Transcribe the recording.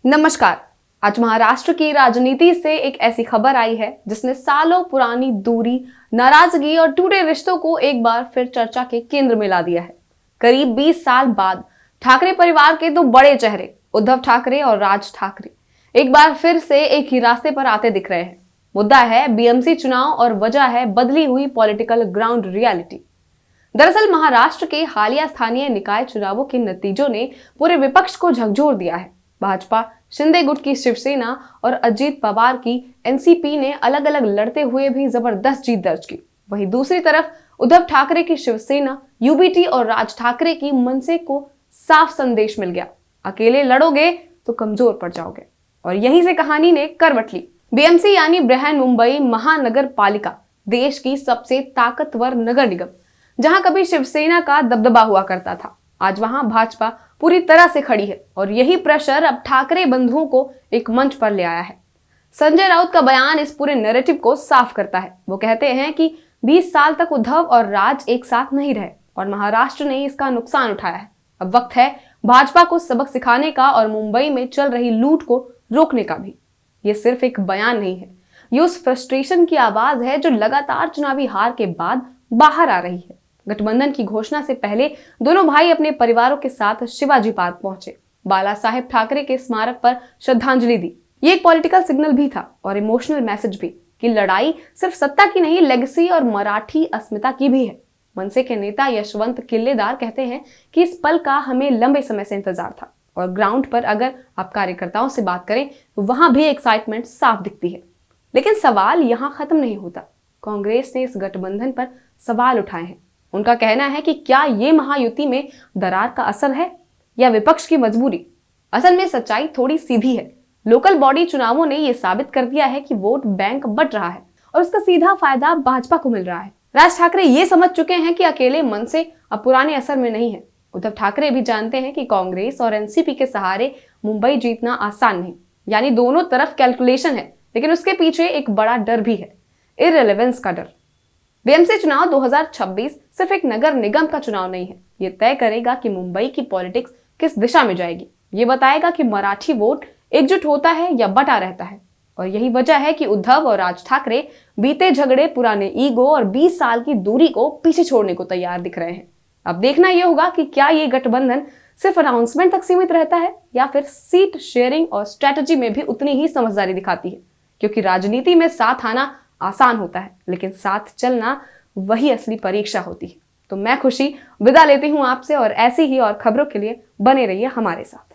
नमस्कार। आज महाराष्ट्र की राजनीति से एक ऐसी खबर आई है जिसने सालों पुरानी दूरी, नाराजगी और टूटे रिश्तों को एक बार फिर चर्चा के केंद्र में ला दिया है। करीब 20 साल बाद ठाकरे परिवार के दो बड़े चेहरे उद्धव ठाकरे और राज ठाकरे एक बार फिर से एक ही रास्ते पर आते दिख रहे हैं। मुद्दा है बीएमसी चुनाव और वजह है बदली हुई पॉलिटिकल ग्राउंड रियलिटी। दरअसल महाराष्ट्र के हालिया स्थानीय निकाय चुनावों के नतीजों ने पूरे विपक्ष को झकझोर दिया है। भाजपा, शिंदे गुट की शिवसेना और अजीत पवार की एनसीपी ने अलग अलग लड़ते हुए भी जबरदस्त जीत दर्ज की। वहीं दूसरी तरफ उद्धव ठाकरे की शिवसेना, यूबीटी और राज ठाकरे की मनसे को साफ संदेश मिल गया, अकेले लड़ोगे तो कमजोर पड़ जाओगे। और यहीं से कहानी ने करवट ली। बीएमसी यानी बृहन मुंबई महानगर पालिका, देश की सबसे ताकतवर नगर निगम, जहां कभी शिवसेना का दबदबा हुआ करता था, आज वहां भाजपा पूरी तरह से खड़ी है और यही प्रेशर अब ठाकरे बंधुओं को एक मंच पर ले आया है। संजय राउत का बयान इस पूरे नैरेटिव को साफ करता है। वो कहते हैं कि 20 साल तक उद्धव और राज एक साथ नहीं रहे और महाराष्ट्र ने इसका नुकसान उठाया है। अब वक्त है भाजपा को सबक सिखाने का और मुंबई में चल रही लूट को रोकने का भी। ये सिर्फ एक बयान नहीं है, ये उस फ्रस्ट्रेशन की आवाज है जो लगातार चुनावी हार के बाद बाहर आ रही है। गठबंधन की घोषणा से पहले दोनों भाई अपने परिवारों के साथ शिवाजी पार्क पहुंचे, बाला साहेब ठाकरे के स्मारक पर श्रद्धांजलि दी। ये एक पॉलिटिकल सिग्नल भी था और इमोशनल मैसेज भी कि लड़ाई सिर्फ सत्ता की नहीं, लेगेसी और मराठी अस्मिता की भी है। मनसे के नेता यशवंत किल्लेदार कहते हैं कि इस पल का हमें लंबे समय से इंतजार था और ग्राउंड पर अगर आप कार्यकर्ताओं से बात करें तो वहां भी एक्साइटमेंट साफ दिखती है। लेकिन सवाल यहाँ खत्म नहीं होता। कांग्रेस ने इस गठबंधन पर सवाल उठाए हैं। उनका कहना है कि क्या ये महायुति में दरार का असर है या विपक्ष की मजबूरी? असल में सच्चाई थोड़ी सीधी है। लोकल बॉडी चुनावों ने यह साबित कर दिया है कि वोट बैंक बट रहा है और उसका सीधा फायदा भाजपा को मिल रहा है। राज ठाकरे ये समझ चुके हैं कि अकेले मन से अब पुराने असर में नहीं है। उद्धव ठाकरे भी जानते हैं कि कांग्रेस और एनसीपी के सहारे मुंबई जीतना आसान नहीं, यानी दोनों तरफ कैलकुलेशन है, लेकिन उसके पीछे एक बड़ा डर भी है, इररिलेवेंस का डर। बीएमसी चुनाव 2026 सिर्फ एक नगर निगम का चुनाव नहीं है। ये तय करेगा कि मुंबई की पॉलिटिक्स किस दिशा में जाएगी। ये बताएगा कि मराठी वोट एकजुट होता है या बटा रहता है। और यही वजह है कि उद्धव और राज ठाकरे बीते झगड़े, पुराने ईगो और 20 साल की दूरी को पीछे छोड़ने को तैयार दिख रहे हैं। अब देखना यह होगा कि क्या ये गठबंधन सिर्फ अनाउंसमेंट तक सीमित रहता है या फिर सीट शेयरिंग और स्ट्रेटजी में भी उतनी ही समझदारी दिखाती है। क्योंकि राजनीति में साथ आना आसान होता है, लेकिन साथ चलना वही असली परीक्षा होती है। तो मैं खुशी विदा लेती हूं आपसे और ऐसी ही और खबरों के लिए बने रहिए हमारे साथ।